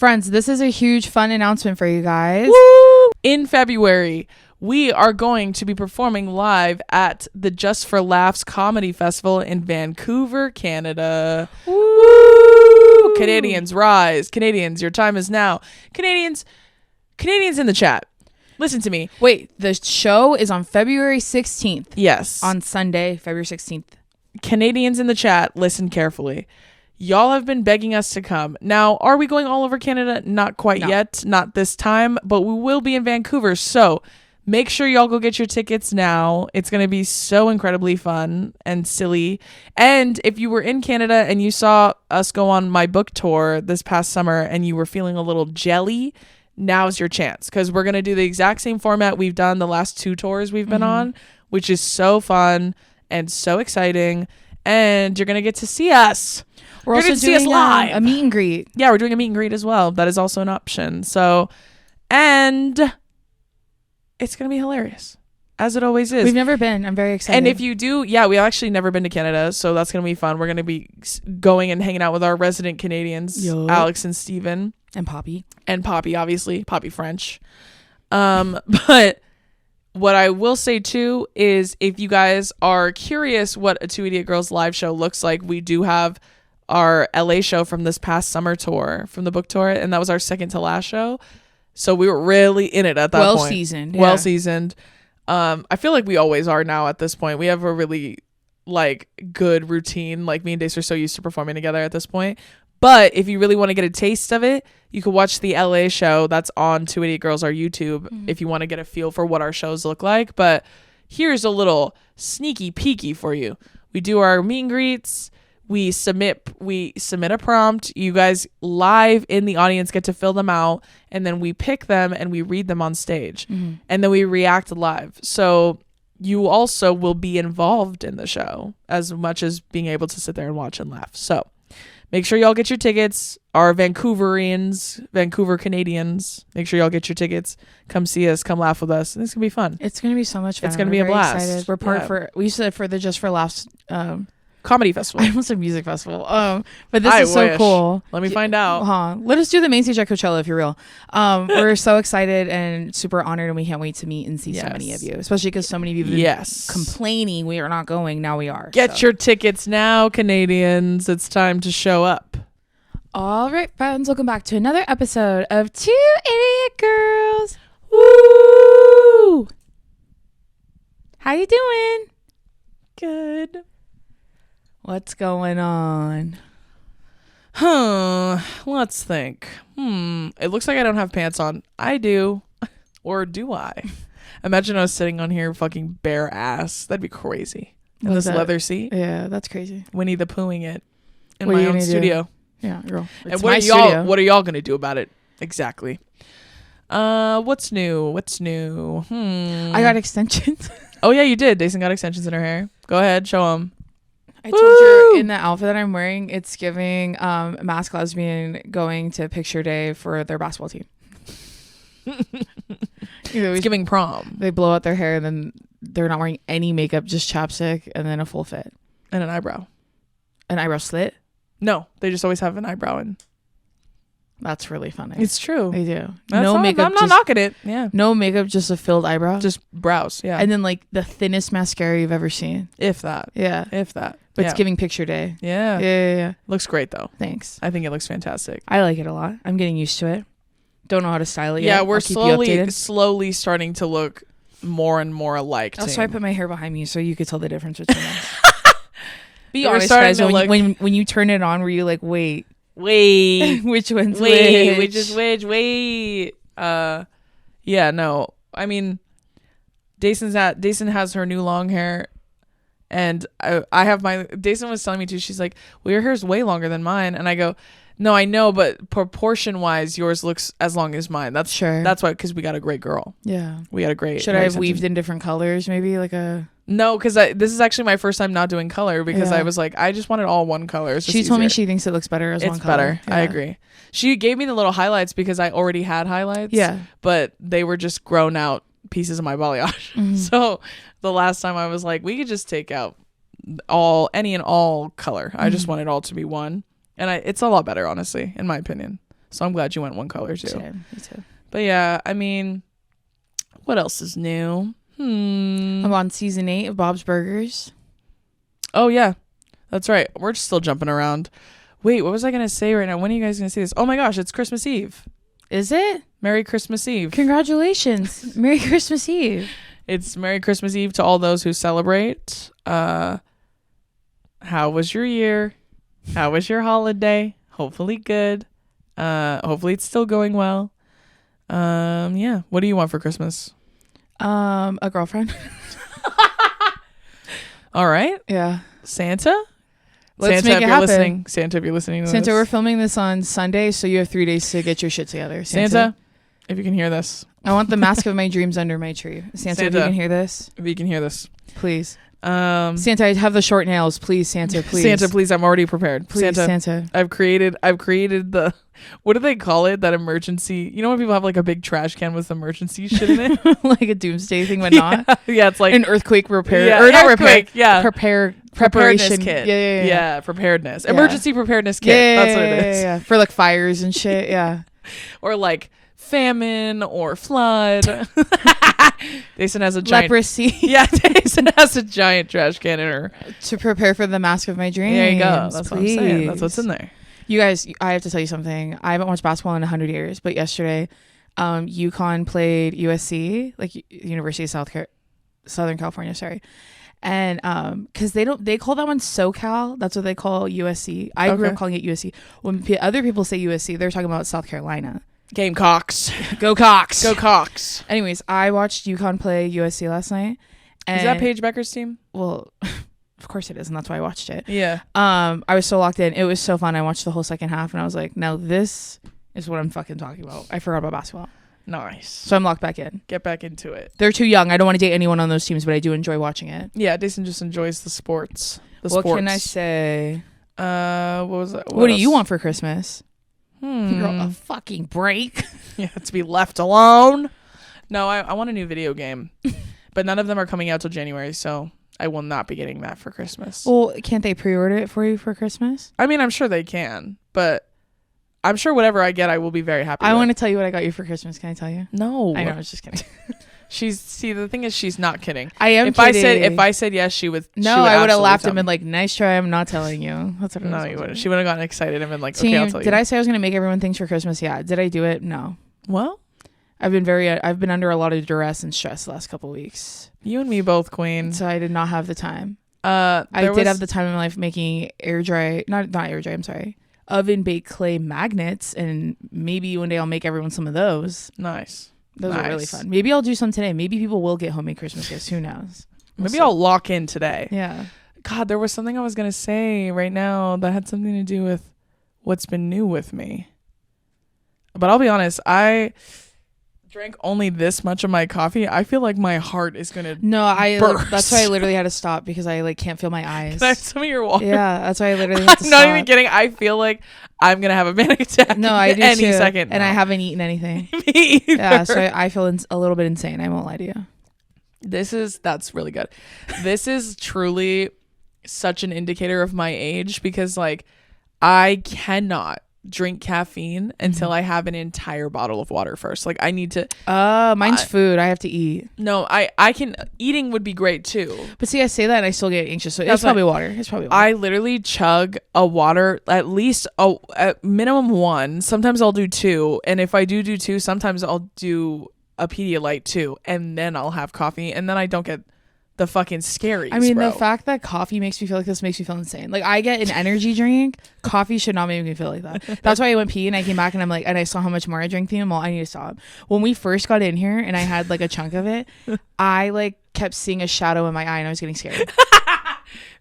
Friends, this is a huge fun announcement for you guys. Woo! In February, we are going to be performing live at the Just for Laughs Comedy Festival in Vancouver, Canada. Woo! Canadians, rise. Canadians, your time is now. Canadians in the chat, listen to me. Wait, the show is on February 16th. Yes. On Sunday, February 16th. Canadians in the chat, listen carefully. Y'all have been begging us to come. Now, are we going all over Canada? Not quite yet. Not this time, but we will be in Vancouver. So make sure y'all go get your tickets now. It's going to be so incredibly fun and silly. And if you were in Canada and you saw us go on my book tour this past summer and you were feeling a little jelly, now's your chance, because we're going to do the exact same format we've done the last 2 tours we've been on, which is so fun and so exciting. And you're going to get to see us. We're also doing live. A meet and greet. Yeah, we're doing a meet and greet as well. That is also an option. So, and it's going to be hilarious, as it always is. We've never been. I'm very excited. And if you do, we've actually never been to Canada, so that's going to be fun. We're going to be going and hanging out with our resident Canadians, Alex and Steven. And Poppy. And Poppy, obviously. Poppy French. But what I will say, too, is if you guys are curious what a Two Idiot Girls live show looks like, we do have our LA show from this past summer tour, from the book tour, and that was our second to last show. So we were really in it at that point. Well-seasoned. Well seasoned. I feel like we always are now at this point. We have a really good routine. Like, me and Dace are so used to performing together at this point. But if you really want to get a taste of it, you could watch the LA show that's on Two Idiot Girls, our YouTube, if you want to get a feel for what our shows look like. But here's a little sneaky peeky for you. We do our meet and greets. We submit a prompt. You guys live in the audience get to fill them out, and then we pick them and we read them on stage, and then we react live. So you also will be involved in the show as much as being able to sit there and watch and laugh. So make sure y'all get your tickets. Our Vancouver Canadians, make sure y'all get your tickets. Come see us. Come laugh with us. It's gonna be fun. It's gonna be so much fun. It's gonna be a blast. Excited. We're we said for the Just for Laughs comedy festival. I almost said music festival. But this is so cool. Let me find out. Let us do the main stage at Coachella if you're real. We're so excited and super honored, and we can't wait to meet and see so many of you, especially because so many of you have been complaining we are not going. Now we are. Get your tickets now, Canadians. It's time to show up. All right, friends, welcome back to another episode of Two Idiot Girls. Woo! How you doing? Good. What's going on? Let's think. It looks like I don't have pants on. I do. Or do I? Imagine I was sitting on here fucking bare ass. That'd be crazy. In this leather seat. Yeah, that's crazy. Winnie the Poohing it in my own studio. Yeah, girl. And what are y'all gonna do about it? Exactly. What's new? I got extensions. Oh yeah, you did. Deison got extensions in her hair. Go ahead, show them. I told you in the outfit that I'm wearing, it's giving masked lesbian going to picture day for their basketball team. It's giving prom. They blow out their hair and then they're not wearing any makeup, just chapstick and then a full fit. And an eyebrow. An eyebrow slit? No, they just always have an eyebrow in. That's really funny. It's true. They do. Makeup. I'm not knocking it. Yeah. No makeup, just a filled eyebrow. Just brows. Yeah. And then the thinnest mascara you've ever seen. If that. Yeah. If that. But it's giving picture day. Yeah. Yeah. Looks great though. Thanks. I think it looks fantastic. I like it a lot. I'm getting used to it. Don't know how to style it yet. Yeah, we're slowly starting to look more and more alike. Also, I put my hair behind me so you could tell the difference between us. Be honest, guys. When you turn it on, were you like, wait, which one's which is which? Wait. Yeah, no. I mean, Deison has her new long hair, and I have my. Deison was telling me too. She's like, well, your hair's way longer than mine, and I go, no, I know, but proportion wise, yours looks as long as mine. That's sure. That's why, because we got a great girl. Yeah, we got a great. Should I have weaved in different colors, maybe like a? No, because this is actually my first time not doing color because I was like, I just wanted all one color. She told me she thinks it looks better as one color. It's better. Yeah. I agree. She gave me the little highlights because I already had highlights. Yeah. But they were just grown out pieces of my balayage. Mm-hmm. So the last time I was like, we could just take out any and all color. Mm-hmm. I just want it all to be one. And it's a lot better, honestly, in my opinion. So I'm glad you went one color too. Same. Me too. But yeah, I mean, what else is new? I'm on season 8 of Bob's Burgers. Oh yeah, that's right. We're still jumping around. Wait, what was I gonna say right now? When are you guys gonna see this? Oh my gosh, it's Christmas Eve. Is it? Merry Christmas Eve. Congratulations. Merry Christmas Eve. It's Merry Christmas Eve to all those who celebrate. How was your year? How was your holiday? Hopefully good. Hopefully it's still going well. Yeah. What do you want for Christmas? A girlfriend. All right. Yeah. Santa? Let's Santa, make if it you're happen. listening. Santa, if you're listening to Santa, this. we're filming this on Sunday, so you have 3 days to get your shit together. Santa, if you can hear this. I want the mask of my dreams under my tree. Santa, if you can hear this. If you can hear this. Please. Santa, I have the short nails. Please, Santa, please. Santa, please, I'm already prepared. Please, Santa. I've created the, what do they call it? That emergency, you know when people have like a big trash can with emergency shit in it? Like a doomsday thing, but not. Yeah, it's like an earthquake repair. Yeah, or not earthquake, repair. yeah. Preparation kit. Yeah, preparedness. Yeah. Emergency preparedness kit. That's what it is. Yeah. For like fires and shit. Yeah. Or like famine or flood. Daison has a giant leprosy. Yeah, Daison has a giant trash can in her. To prepare for the mask of my dreams. There you go. That's what I'm saying. That's what's in there. You guys, I have to tell you something. I haven't watched basketball in 100 years, but yesterday, UConn played USC, like University of Southern California, sorry. And because they call that one SoCal. That's what they call USC. I grew up calling it USC. When other people say USC, they're talking about South Carolina. Gamecocks. Go Cox. Go Cox. Anyways, I watched UConn play USC last night. And is that Paige Becker's team? Well, of course it is, and that's why I watched it. Yeah. I was so locked in. It was so fun. I watched the whole second half, and I was like, now this is what I'm fucking talking about. I forgot about basketball. Nice. So I'm locked back in. Get back into it. They're too young. I don't want to date anyone on those teams, but I do enjoy watching it. Yeah, Daison just enjoys the sports. What can I say? What was that? What do you want for Christmas? Girl, a fucking break. Yeah, to be left alone. No, I want a new video game. But none of them are coming out till January, so I will not be getting that for Christmas. Well, can't they pre-order it for you for Christmas? I mean, I'm sure they can, but I'm sure whatever I get, I will be very happy I with. want to tell you what I got you for Christmas. Can I tell you? No. I know, I was just kidding. The thing is, she's not kidding. I am if kidding. If I said yes, she would. No, I would have laughed and been like, nice try. I'm not telling you. That's what No, you wouldn't. She would have gotten excited and been like, Team, okay, I'll tell you. Did I say I was going to make everyone things for Christmas? Yeah. Did I do it? No. Well, I've been under a lot of duress and stress the last couple of weeks. You and me both, queen. So I did not have the time. I did have the time in my life making oven baked clay magnets, and maybe one day I'll make everyone some of those. Nice. Those are really fun. Maybe I'll do some today. Maybe people will get homemade Christmas gifts. Who knows? Maybe I'll lock in today. Yeah. God, there was something I was going to say right now that had something to do with what's been new with me. But I'll be honest, I drank only this much of my coffee. I feel like my heart is going to burst. That's why I literally had to stop, because I can't feel my eyes. Can I have some of your water? Yeah, that's why I literally had to I'm stop. not even kidding. I feel like I'm going to have a panic attack. No, I do any too. second. And now. I haven't eaten anything. Me either. Yeah, so I feel a little bit insane. I won't lie to you. That's really good. This is truly such an indicator of my age, because like I cannot drink caffeine until I have an entire bottle of water first. Like I need to. Mine's food. I have to eat. No, I can. Eating would be great too. But see, I say that and I still get anxious. So it's probably water. I literally chug a water at least at minimum one. Sometimes I'll do two, and if I do two, sometimes I'll do a Pedialyte too, and then I'll have coffee, and then I don't get the fucking scaries. I mean, bro. the fact that coffee makes me feel like this makes me feel insane. Like I get an energy drink. Coffee should not make me feel like that. That's why I went pee and I came back and I'm like, and I saw how much more I drank. Well, I need to stop. When we first got in here and I had like a chunk of it, I like kept seeing a shadow in my eye and I was getting scared.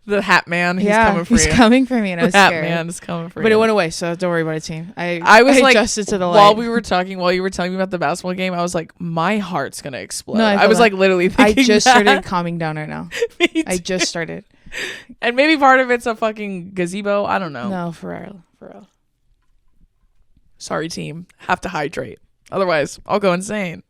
The hat man, he's coming for you. He's coming for me, and I was scared. Hat man is coming for you. But it went away, so don't worry about it, team. I was like, adjusted to the light. while you were telling me about the basketball game, I was like, my heart's gonna explode. No, I was like literally thinking I just that. started calming down right now. I just started. And maybe part of it's a fucking gazebo. I don't know. No, for real. Sorry, team. Have to hydrate. Otherwise, I'll go insane.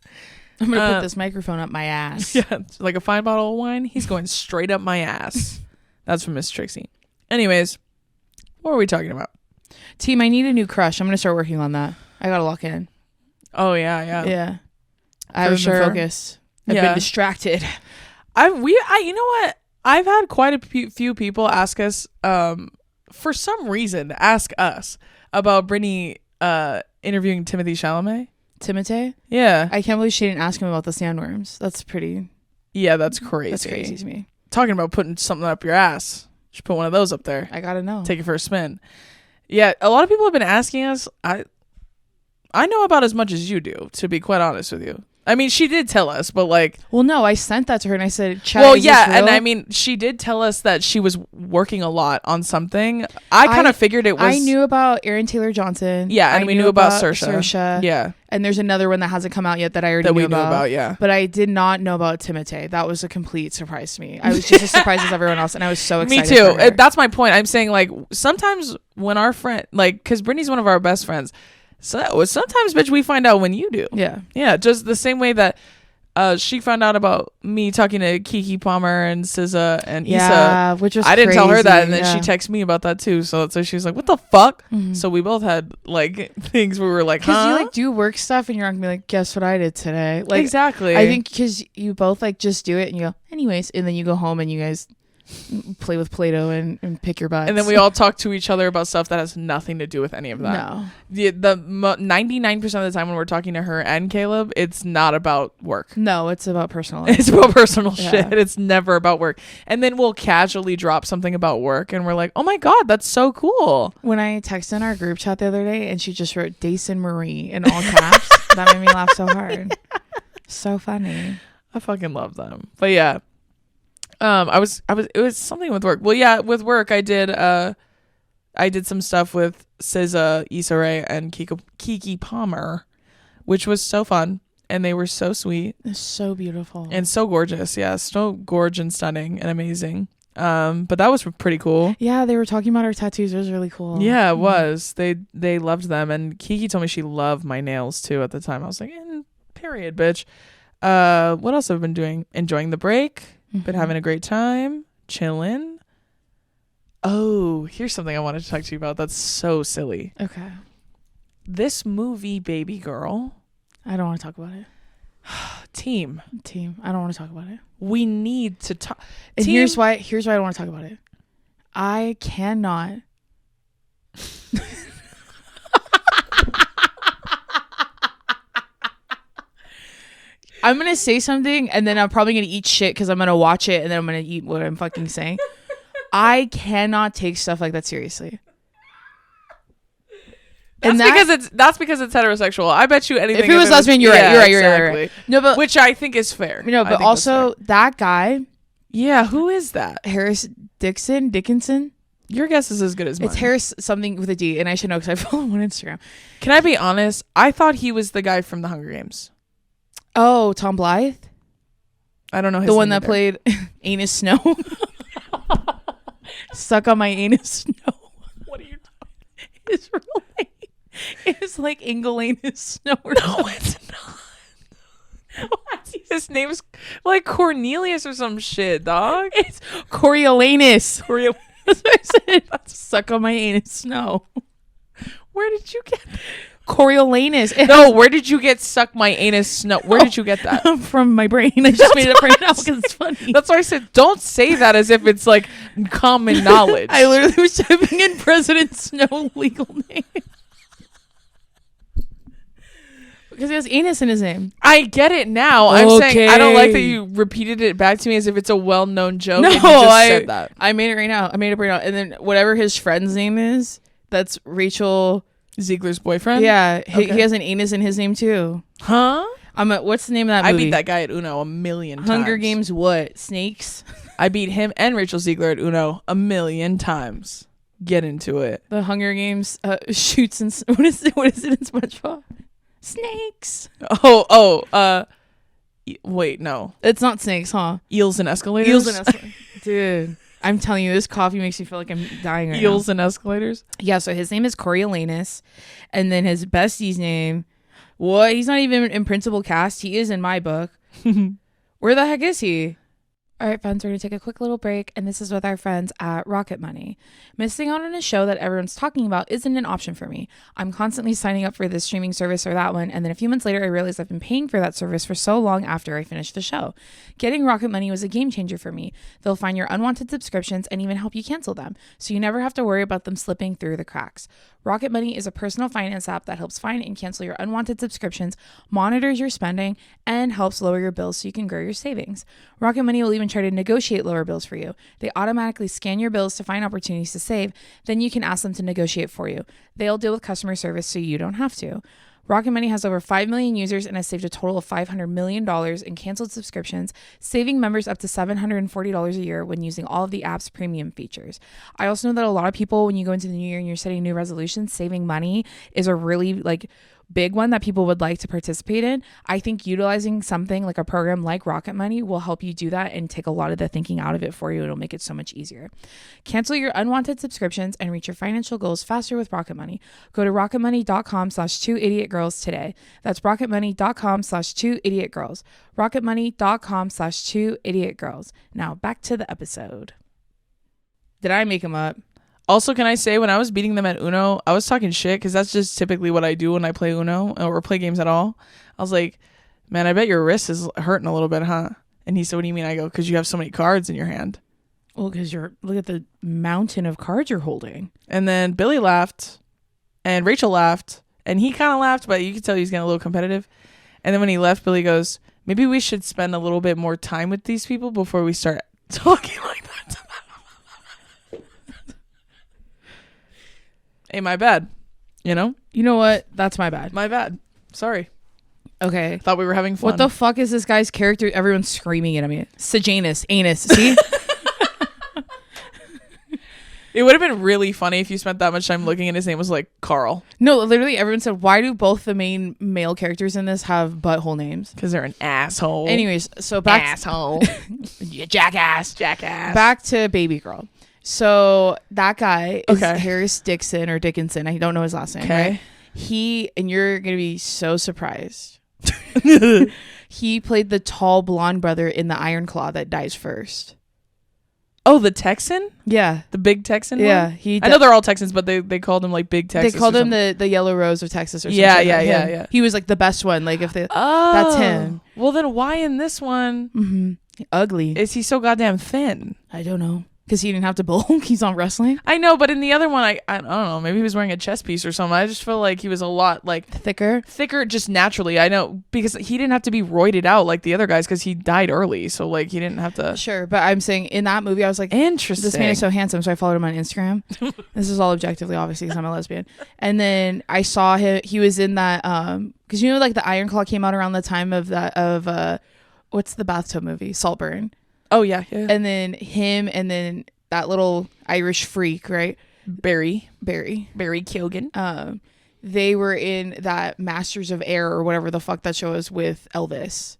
I'm gonna put this microphone up my ass. Yeah, like a fine bottle of wine. He's going straight up my ass. That's from Miss Trixie. Anyways, what are we talking about? Team, I need a new crush. I'm gonna start working on that. I gotta lock in. Oh yeah. Yeah. I haven't been focused. I've been distracted. You know what? I've had quite a few people ask us, for some reason, ask us about Brittany interviewing Timothée Chalamet. Timothée? Yeah. I can't believe she didn't ask him about the sandworms. That's pretty. Yeah, that's crazy. That's crazy to me. Talking about putting something up your ass. You should put one of those up there. I gotta know. Take it for a spin. Yeah, a lot of people have been asking us. I know about as much as you do, to be quite honest with you. I mean, she did tell us, but like... Well, no, I sent that to her and I said, Chat, well, is yeah, this real? and I mean, she did tell us that she was working a lot on something. I kind of figured it was... I knew about Aaron Taylor Johnson. Yeah, and we knew about Saoirse. Yeah. And there's another one that hasn't come out yet that I already knew about. Yeah. But I did not know about Timothée. That was a complete surprise to me. I was just as surprised as everyone else, and I was so excited. Me too. That's my point. I'm saying, like, sometimes when our friend... Like, because Brittany's one of our best friends. So sometimes, bitch, we find out when you do. Yeah. Yeah, just the same way that... she found out about me talking to Kiki Palmer and SZA and Issa. Yeah, which was I didn't tell her that, and then yeah. she texted me about that too. So she was like, "What the fuck?" Mm-hmm. So we both had like things where we were like, because "Huh?" you like do work stuff and you're not gonna be like, guess what I did today? Like exactly. I think because you both like just do it and you go, anyways, and then you go home and you guys play with Play-Doh and pick your butts. And then we all talk to each other about stuff that has nothing to do with any of that. No. The 99% of the time when we're talking to her and Caleb, it's not about work. No, it's about personal life. It's about personal Yeah. shit. It's never about work. And then we'll casually drop something about work and we're like, oh my God, that's so cool. When I texted in our group chat the other day and she just wrote Deison Marie in all caps, that made me laugh so hard. So funny. I fucking love them. But yeah. It was something with work. Well, yeah, with work I did some stuff with SZA, Issa Rae, and Kiki Palmer, which was so fun, and they were so sweet. It's so beautiful. And so gorgeous. Yeah, so gorgeous and stunning and amazing. But that was pretty cool. Yeah, they were talking about our tattoos. It was really cool. Yeah, it was. They loved them, and Kiki told me she loved my nails too at the time. I was like, period, bitch. What else have I been doing? Enjoying the break. Been having a great time, chilling. Oh, here's something I wanted to talk to you about that's so silly. Okay. This movie, Babygirl. I don't want to talk about it. Team. I don't want to talk about it. We need to talk. And here's why I don't want to talk about it. I cannot. I'm going to say something and then I'm probably going to eat shit because I'm going to watch it and then I'm going to eat what I'm fucking saying. I cannot take stuff like that seriously. That's because it's heterosexual. I bet you anything. If it was lesbian, you're right. You're right. No, but which I think is fair. No, but also that guy. Yeah, who is that? Harris Dickinson. Your guess is as good as mine. It's Harris something with a D, and I should know because I follow him on Instagram. Can I be honest? I thought he was the guy from the Hunger Games. Oh, Tom Blythe? I don't know his the one name that played Anus Snow. Suck on my anus snow. What are you talking? His real name is like Ingle Anus Snow. No, it's not. What? His name's like Cornelius or some shit, dog. It's Coriolanus. That's what I said. Suck on my anus snow. Where did you get Coriolanus? No, where did you get suck my anus snow? Where did you get that? From my brain. I just made it up right now because it's funny. That's why I said don't say that as if it's like common knowledge. I literally was typing in President Snow legal name. Because he has anus in his name. I get it now. Okay. I'm saying I don't like that you repeated it back to me as if it's a well-known joke. No, and you just said that. I made it right now. And then whatever his friend's name is, that's Rachel Ziegler's boyfriend. Yeah, he has an anus in his name too. Huh? What's the name of that movie? I beat that guy at Uno 1,000,000 times. Hunger Games. What? Snakes. I beat him and Rachel Ziegler at Uno 1,000,000 times. Get into it. The Hunger Games shoots and what is it in SpongeBob? Snakes. Wait, no. It's not snakes, huh? Eels and escalators. Dude, I'm telling you, this coffee makes me feel like I'm dying right now. Eels and escalators. Yeah, so his name is Coriolanus, and then his bestie's name. What? He's not even in principal cast. He is in my book. Where the heck is he? All right, friends, we're going to take a quick little break, and this is with our friends at Rocket Money. Missing out on a show that everyone's talking about isn't an option for me. I'm constantly signing up for this streaming service or that one, and then a few months later, I realized I've been paying for that service for so long after I finished the show. Getting Rocket Money was a game changer for me. They'll find your unwanted subscriptions and even help you cancel them, so you never have to worry about them slipping through the cracks. Rocket Money is a personal finance app that helps find and cancel your unwanted subscriptions, monitors your spending, and helps lower your bills so you can grow your savings. Rocket Money will even try to negotiate lower bills for you. They automatically scan your bills to find opportunities to save. Then you can ask them to negotiate for you. They'll deal with customer service so you don't have to. Rocket Money has over 5 million users and has saved a total of $500 million in canceled subscriptions, saving members up to $740 a year when using all of the app's premium features. I also know that a lot of people, when you go into the new year and you're setting new resolutions, saving money is a really big one that people would like to participate in. I think utilizing something like a program like Rocket Money will help you do that and take a lot of the thinking out of it for you. It'll make it so much easier. Cancel your unwanted subscriptions and reach your financial goals faster with Rocket Money. Go to rocketmoney.com/2idiotgirls today. That's rocketmoney.com/2idiotgirls. rocketmoney.com/2idiotgirls. Now back to the episode. Did I make them up? Also, can I say, when I was beating them at Uno, I was talking shit because that's just typically what I do when I play Uno or play games at all. I was like, man, I bet your wrist is hurting a little bit, huh? And he said, what do you mean? I go, because you have so many cards in your hand. Well, because look at the mountain of cards you're holding. And then Billy laughed and Rachel laughed and he kind of laughed, but you could tell he was getting a little competitive. And then when he left, Billy goes, maybe we should spend a little bit more time with these people before we start talking like that. Hey, my bad. You know what? That's my bad. My bad. Sorry. Okay. Thought we were having fun. What the fuck is this guy's character? Everyone's screaming at me. Sejanus. Anus. See? It would have been really funny if you spent that much time looking and his name was like Carl. No, literally everyone said, why do both the main male characters in this have butthole names? Because they're an asshole. Anyways, so back asshole. You jackass. Back to Babygirl. So that guy is Okay. Harris Dickinson. I don't know his last name. Okay. Right? And you're going to be so surprised. He played the tall blonde brother in the Iron Claw that dies first. Oh, the Texan? Yeah. The big Texan Yeah. one? I know they're all Texans, but they called him like Big Texas. They called him the Yellow Rose of Texas or something. Yeah. He was like the best one. Like if they, Oh. that's him. Well, then why in this one Ugly. is he so goddamn thin? I don't know. Because he didn't have to bulk. He's on wrestling. I know, but in the other one, I don't know. Maybe he was wearing a chest piece or something. I just feel like he was a lot like Thicker just naturally. I know, because he didn't have to be roided out like the other guys because he died early. So like he didn't have to. Sure, but I'm saying in that movie I was like, interesting. this man is so handsome, so I followed him on Instagram. This is all objectively, obviously, because I'm a lesbian. And then I saw him. He was in that because like the Iron Claw came out around the time of what's the bathtub movie, Saltburn. Oh yeah. And then him, and then that little Irish freak, right? Barry Keoghan. They were in that Masters of Air or whatever the fuck that show is with Elvis,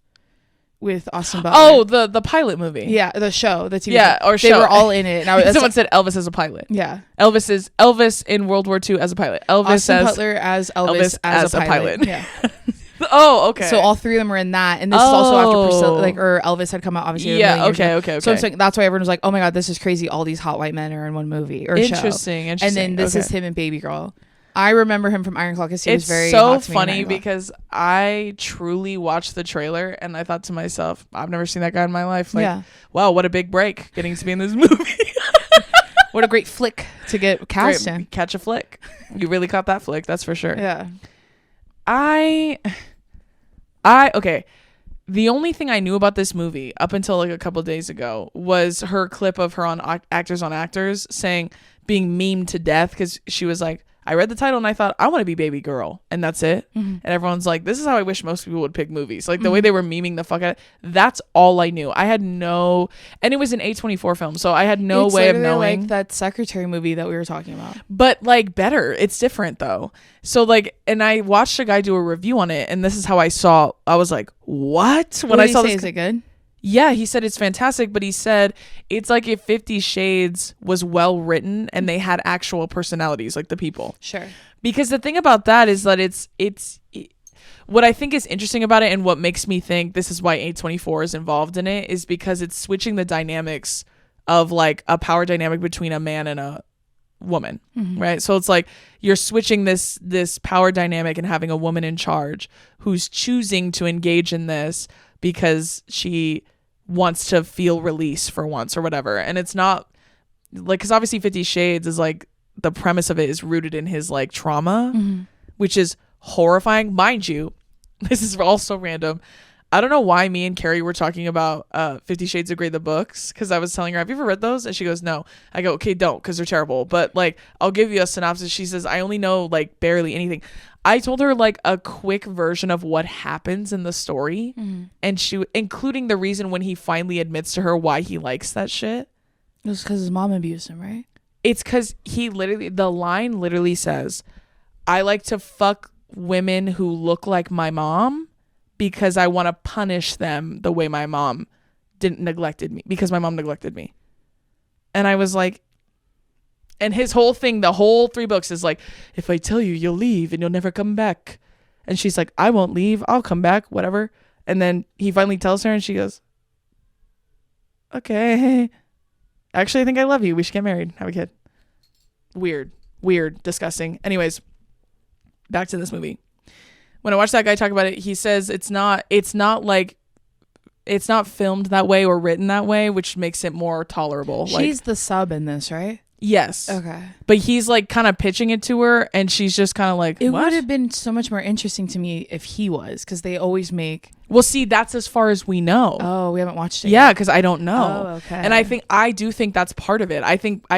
with Austin Butler. Oh, the pilot movie. Yeah, the show, the TV. Yeah, or they show. were all in it. And Someone said Elvis as a pilot. Yeah, Elvis in World War II as a pilot. Austin Butler as Elvis as a pilot. Yeah. Oh, okay. So all three of them were in that, and this is also after Priscilla, or Elvis had come out, obviously. Yeah. Okay. So I'm saying that's why everyone was like, "Oh my god, this is crazy! All these hot white men are in one movie or interesting, show." And then this is him in Babygirl. I remember him from Iron Claw because he was very. So hot to me in funny Iron Claw. because I truly watched the trailer and I thought to myself, I've never seen that guy in my life. Like, wow, what a big break getting to be in this movie. What a great flick to get cast in. Catch a flick. You really caught that flick, that's for sure. Yeah. Okay. The only thing I knew about this movie up until like a couple days ago was her clip of her on Actors on Actors saying being memed to death because she was like, I read the title and I thought, I want to be Babygirl, and that's it. And everyone's like, this is how I wish most people would pick movies. Like the way they were memeing the fuck out of it, that's all I knew. I had no, and it was an A24 film, so I had no way of knowing. Like that Secretary movie that we were talking about, but like better. It's different though. So like, and I watched a guy do a review on it, and this is how I was like, what? When I saw this, is it good? Yeah, he said it's fantastic, but he said it's like if 50 Shades was well written and they had actual personalities, like the people. Sure. Because the thing about that is that what I think is interesting about it and what makes me think this is why A24 is involved in it is because it's switching the dynamics of like a power dynamic between a man and a woman, right? So it's like you're switching this power dynamic and having a woman in charge who's choosing to engage in this because she wants to feel release for once or whatever. And it's not like, because obviously 50 Shades is like, the premise of it is rooted in his like trauma, which is horrifying. Mind you, this is also random. I don't know why me and Carrie were talking about 50 Shades of Grey, the books, because I was telling her, have you ever read those? And she goes, no. I go, okay, don't, because they're terrible. But like, I'll give you a synopsis. She says, I only know like barely anything. I told her like a quick version of what happens in the story, and she, including the reason when he finally admits to her why he likes that shit. It was because his mom abused him, right? It's because the line literally says, I like to fuck women who look like my mom because I want to punish them the way my mom neglected me, because my mom neglected me. And I was like, and his whole thing, the whole 3 books is like, if I tell you, you'll leave and you'll never come back. And she's like, I won't leave. I'll come back, whatever. And then he finally tells her and she goes, okay. Actually, I think I love you. We should get married, have a kid. Weird, disgusting. Anyways, back to this movie. When I watched that guy talk about it, he says it's not filmed that way or written that way, which makes it more tolerable. She's the sub in this, right? Yes. Okay. But he's like kind of pitching it to her, and she's just kind of like, it what? would have been so much more interesting to me if he was, because they always make. Well, see, that's as far as we know. Oh, we haven't watched it. Yeah, because I don't know. Oh, okay. And I do think that's part of it. I think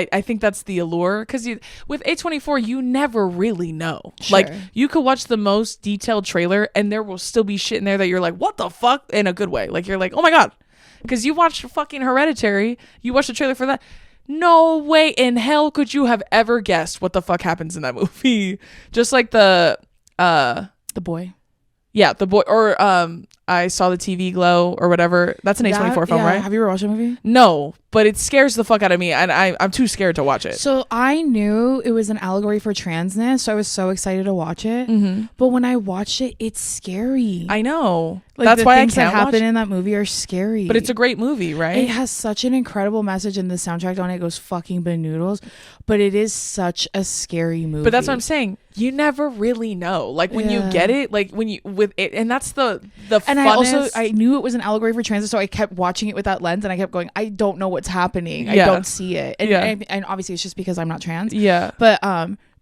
that's the allure, because with A24, you never really know. Sure. Like, you could watch the most detailed trailer, and there will still be shit in there that you're like, what the fuck? In a good way. Like, you're like, oh my God. Because you watched fucking Hereditary. You watched the trailer for that. No way in hell could you have ever guessed what the fuck happens in that movie. Just like the boy. Yeah, the boy, or I Saw the TV Glow or whatever. That's an A24 film, right? Have you ever watched the movie? No, but it scares the fuck out of me, and I'm too scared to watch it. So I knew it was an allegory for transness, so I was so excited to watch it. But when I watched it, it's scary. I know. Like, that's why I can't that happen watch in that movie are scary. But it's a great movie, right? It has such an incredible message, and the soundtrack on it goes fucking banoodles. But it is such a scary movie. But that's what I'm saying. You never really know. Like, when you get it, like when you with it, and that's the and funnest. I knew it was an allegory for transit, so I kept watching it with that lens, and I kept going, I don't know what's happening. I don't see it. And obviously it's just because I'm not trans. Yeah. But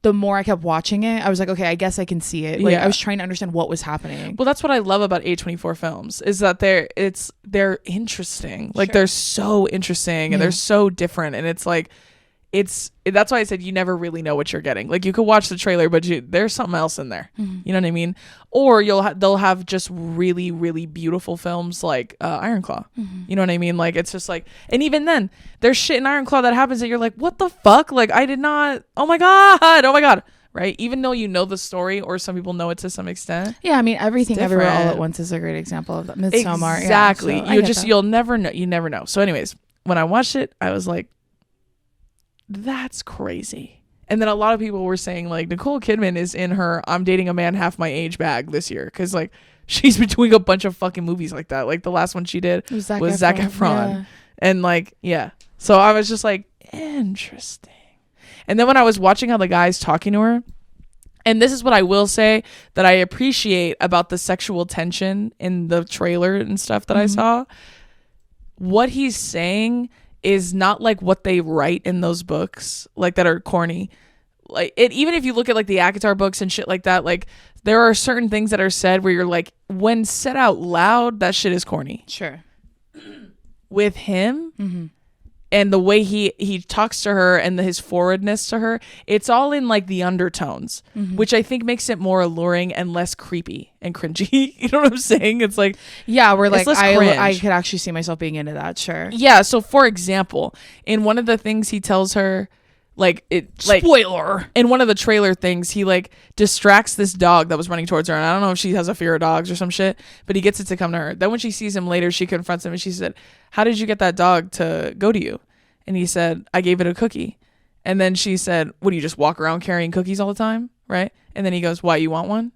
the more I kept watching it, I was like, okay, I guess I can see it. Like, I was trying to understand what was happening. Well, that's what I love about A24 films, is that they're interesting. Like, they're so interesting, and they're so different, and it's like, that's why I said you never really know what you're getting. Like, you could watch the trailer, but there's something else in there. You know what I mean? Or they'll have just really, really beautiful films like Iron Claw. You know what I mean? Like, it's just like, and even then, there's shit in Iron Claw that happens that you're like, what the fuck? Like, I did not. Oh my god. Right? Even though you know the story, or some people know it to some extent. Yeah, I mean, Everything Everywhere All at Once is a great example of that. Midsommar. Exactly. Yeah, so you'll never know. You never know. So, anyways, when I watched it, I was like, that's crazy. And then a lot of people were saying, like, Nicole Kidman is in her I'm dating a man half my age bag this year, because like she's been doing a bunch of fucking movies like that. Like, the last one she did was Zac Efron. Yeah. And like, so I was just like, interesting. And then when I was watching how the guy's talking to her, and this is what I will say that I appreciate about the sexual tension in the trailer and stuff that I saw, what he's saying is not like what they write in those books, like, that are corny. Like, even if you look at like the ACOTAR books and shit like that, like, there are certain things that are said where you're like, when said out loud, that shit is corny. Sure. With him, and the way he talks to her, and his forwardness to her, it's all in like the undertones, which I think makes it more alluring and less creepy and cringy. You know what I'm saying? It's like, we're like, I could actually see myself being into that. Sure. Yeah. So, for example, in one of the things he tells her, spoiler, in one of the trailer things, he like distracts this dog that was running towards her, and I don't know if she has a fear of dogs or some shit, but he gets it to come to her. Then when she sees him later, she confronts him, and she said, how did you get that dog to go to you? And he said, I gave it a cookie. And then she said, what, do you just walk around carrying cookies all the time? Right? And then he goes, why, you want one?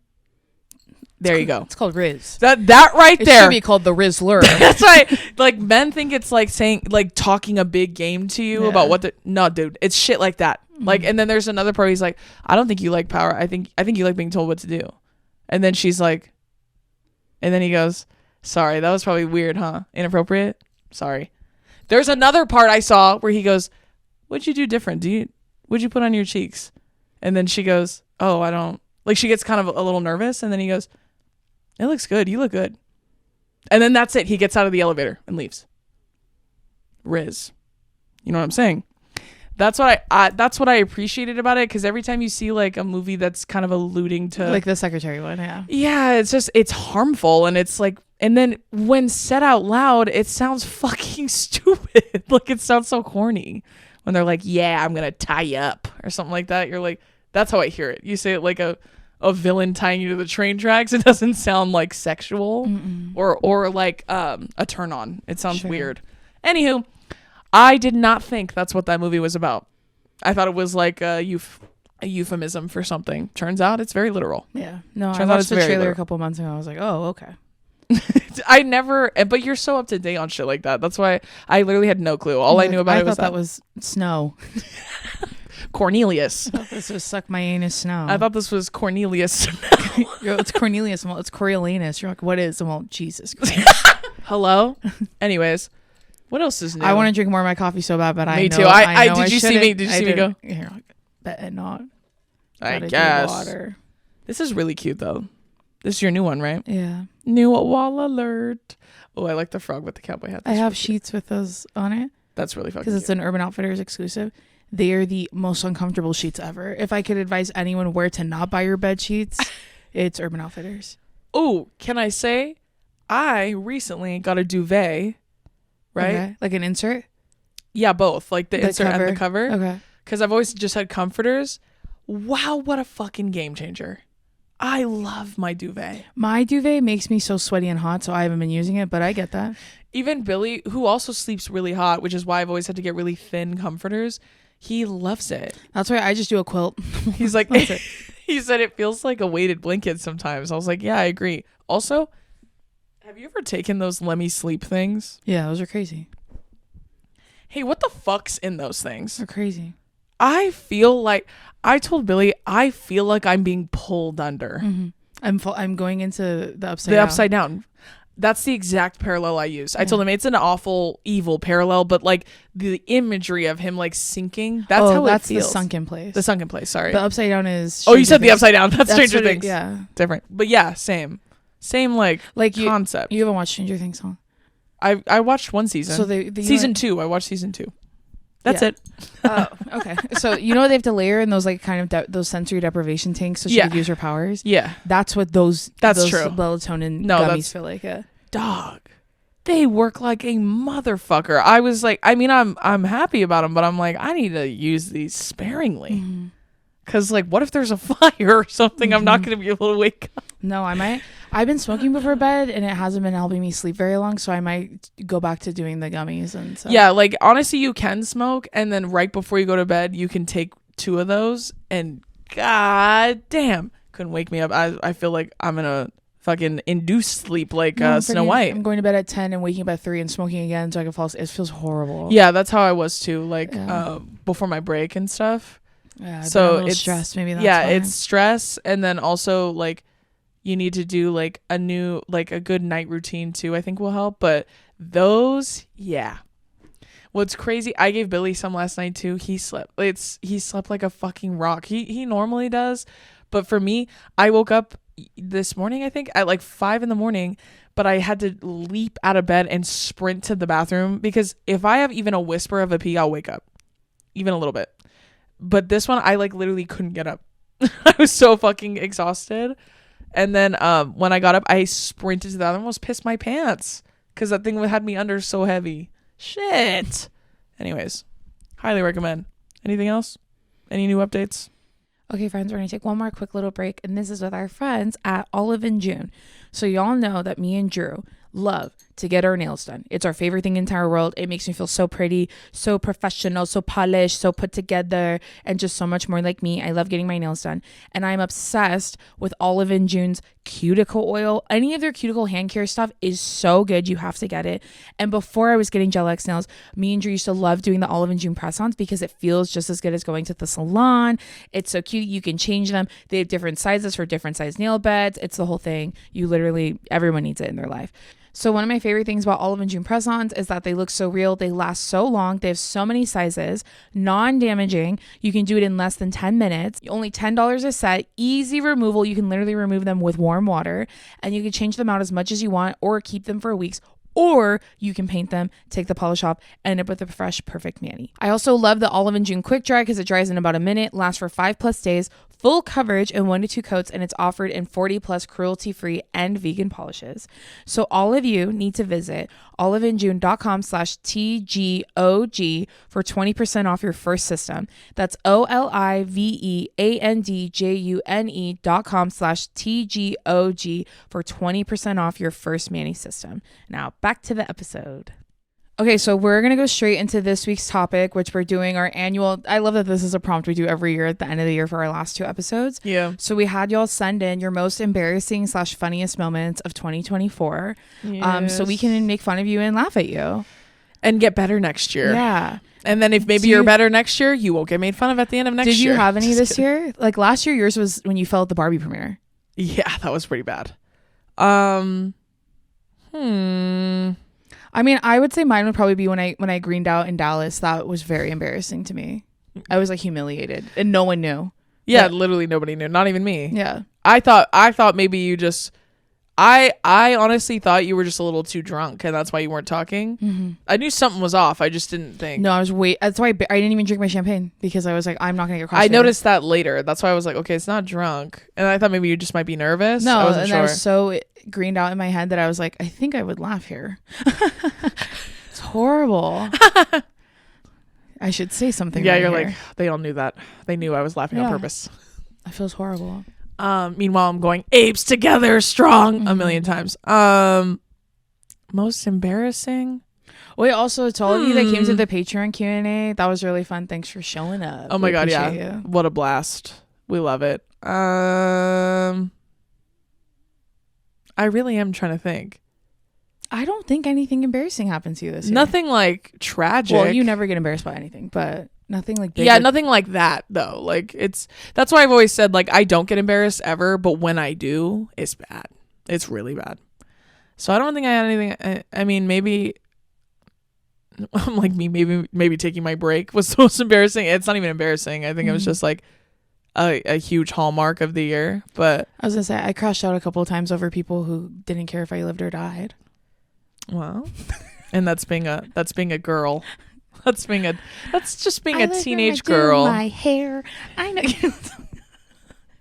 There you go. It's called Riz. That right It there. should be called the Rizzler. That's right. Like men think it's like saying, like talking a big game to you about what the, no, dude, it's shit like that. Like, and then there's another part. He's like, I don't think you like power. I think you like being told what to do. And then she's like, and then he goes, sorry, that was probably weird, huh? Inappropriate. Sorry. There's another part I saw where he goes, what'd you do different? What'd you put on your cheeks? And then she goes, oh, I don't, like she gets kind of a little nervous. And then he goes, it looks good. You look good. And then that's it. He gets out of the elevator and leaves. Riz. You know what I'm saying? That's what I appreciated about it, because every time you see like a movie that's kind of alluding to like the secretary one, it's just, it's harmful, and it's like, and then when said out loud, it sounds fucking stupid. Like it sounds so corny when they're like, yeah, I'm gonna tie you up or something like that. You're like, that's how I hear it. You say it like a villain tying you to the train tracks. It doesn't sound like sexual or like a turn on. It sounds weird. Anywho, I did not think that's what that movie was about. I thought it was like a euphemism for something. Turns out it's very literal. Yeah. No, I watched the trailer a couple months ago. I was like, oh, okay. But you're so up to date on shit like that. That's why I literally had no clue. All I knew about it was that was snow. Cornelius. I thought this was suck my anus snow. I thought this was Cornelius. It's Cornelius. Well, it's Coriolanus. You're like, what is? Well, Jesus Christ. Hello. Anyways. What else is new? I want to drink more of my coffee so bad, but me too. I did you see me? Did you see me go? Here, bet not. I guess. Water. This is really cute though. This is your new one, right? Yeah. New wall alert. Oh, I like the frog with the cowboy hat. I have sheets with those on it. That's really fucking because it's an Urban Outfitters exclusive. They are the most uncomfortable sheets ever. If I could advise anyone where to not buy your bed sheets, it's Urban Outfitters. Oh, can I say, I recently got a duvet. Right? Okay. Like an insert? Yeah, both. Like the insert cover. and the cover. Okay. Because I've always just had comforters. Wow, what a fucking game changer. I love my duvet. My duvet makes me so sweaty and hot, so I haven't been using it, but I get that. Even Billy, who also sleeps really hot, which is why I've always had to get really thin comforters, he loves it. That's why I just do a quilt. He's like, he said it feels like a weighted blanket sometimes. I was like, yeah, I agree. Also, have you ever taken those Let Me Sleep things? Yeah, those are crazy. Hey, what the fuck's in those things? They're crazy. I feel like, I told Billy, I feel like I'm being pulled under. Mm-hmm. I'm going into the upside down. The upside down. That's the exact parallel I use. I told him it's an awful, evil parallel, but like the imagery of him like sinking, that's how it feels. That's the sunken place. The sunken place, sorry. The upside down is... Oh, you said the upside down. That's Stranger Things. Yeah. Different. But yeah, same like concept. You haven't watched Stranger Things, huh? I watched one season. So season 2. I watched season 2. That's it. Oh, okay. So you know they have to layer in those like kind of those sensory deprivation tanks so she could use her powers. Yeah, that's what those true melatonin gummies feel like. Dog, they work like a motherfucker. I was like, I mean, I'm happy about them, but I'm like, I need to use these sparingly. Because like, what if there's a fire or something? I'm not going to be able to wake up. No, I might. I've been smoking before bed and it hasn't been helping me sleep very long, so I might go back to doing the gummies and stuff. Yeah, like honestly, you can smoke and then right before you go to bed, you can take 2 of those and god damn, couldn't wake me up. I feel like I'm in a fucking induced sleep like Snow White. I'm going to bed at 10 and waking up at 3 and smoking again so I can fall asleep. It feels horrible. Yeah, that's how I was too, like before my break and stuff. Yeah, so it's stress. Maybe that's why. It's stress, and then also like you need to do like a good night routine too. I think will help. But those, what's crazy? I gave Billy some last night too. He slept. He slept like a fucking rock. He normally does, but for me, I woke up this morning I think at like 5 a.m, but I had to leap out of bed and sprint to the bathroom because if I have even a whisper of a pee, I'll wake up, even a little bit. But this one, I like literally couldn't get up. I was so fucking exhausted. And then when I got up, I sprinted to the bathroom, almost pissed my pants because that thing had me under so heavy. Shit. Anyways, highly recommend. Anything else? Any new updates? Okay, friends, we're going to take one more quick little break, and this is with our friends at Olive and June. So y'all know that me and Drew love to get our nails done. It's our favorite thing in the entire world. It makes me feel so pretty, so professional, so polished, so put together, and just so much more like me. I love getting my nails done. And I'm obsessed with Olive & June's cuticle oil. Any of their cuticle hand care stuff is so good. You have to get it. And before I was getting Gel X nails, me and Drew used to love doing the Olive & June press-ons because it feels just as good as going to the salon. It's so cute. You can change them. They have different sizes for different size nail beds. It's the whole thing. Everyone needs it in their life. So one of my favorite things about Olive & June press-ons is that they look so real. They last so long. They have so many sizes, non-damaging. You can do it in less than 10 minutes. Only $10 a set, easy removal. You can literally remove them with warm water, and you can change them out as much as you want or keep them for weeks. Or you can paint them, take the polish off, and end up with a fresh, perfect mani. I also love the Olive & June Quick Dry because it dries in about a minute, lasts for 5+ days, full coverage in 1 to 2 coats, and it's offered in 40+ cruelty-free and vegan polishes. So all of you need to visit oliveandjune.com/TGOG for 20% off your first system. That's oliveandjune.com/TGOG for 20% off your first mani system. Now back to the episode. Okay, so we're going to go straight into this week's topic, which we're doing our annual. I love that this is a prompt we do every year at the end of the year for our last 2 episodes. Yeah. So we had y'all send in your most embarrassing / funniest moments of 2024. Yes. So we can make fun of you and laugh at you. And get better next year. Yeah. And then if maybe you're better next year, you won't get made fun of at the end of next year. Did you have any Just this kidding. year? Like last year, yours was when you fell at the Barbie premiere. Yeah, that was pretty bad. I mean, I would say mine would probably be when I greened out in Dallas. That was very embarrassing to me. I was like humiliated and no one knew. Yeah, literally nobody knew. Not even me. Yeah. I thought maybe you just I honestly thought you were just a little too drunk and that's why you weren't talking. Mm-hmm. I knew something was off. I just didn't think. No, that's why I didn't even drink my champagne because I was like, I'm not going to get crossed. I noticed that later. That's why I was like, okay, it's not drunk. And I thought maybe you just might be nervous. No, I wasn't sure. I was so greened out in my head that I was like, I think I would laugh here. It's horrible. I should say something. Yeah, right you're here. like, they all knew that. They knew I was laughing on purpose. That feels horrible. Meanwhile, I'm going apes together strong a million times. Most embarrassing. Wait, also to all of you that came to the Patreon Q&A, that was really fun. Thanks for showing up. Oh my God, yeah. You. What a blast. We love it. I really am trying to think. I don't think anything embarrassing happened to you this year. Nothing like tragic. Well, you never get embarrassed by anything, but nothing like big. Yeah, nothing like that though. Like that's why I've always said like I don't get embarrassed ever, but when I do, it's bad. It's really bad. So I don't think I had anything. I mean, maybe I'm like me. Maybe taking my break was the most embarrassing. It's not even embarrassing. I think it was just like a huge hallmark of the year. But I was gonna say I crashed out a couple of times over people who didn't care if I lived or died. Well, and that's being a girl. That's just being a teenage girl. My hair. I know.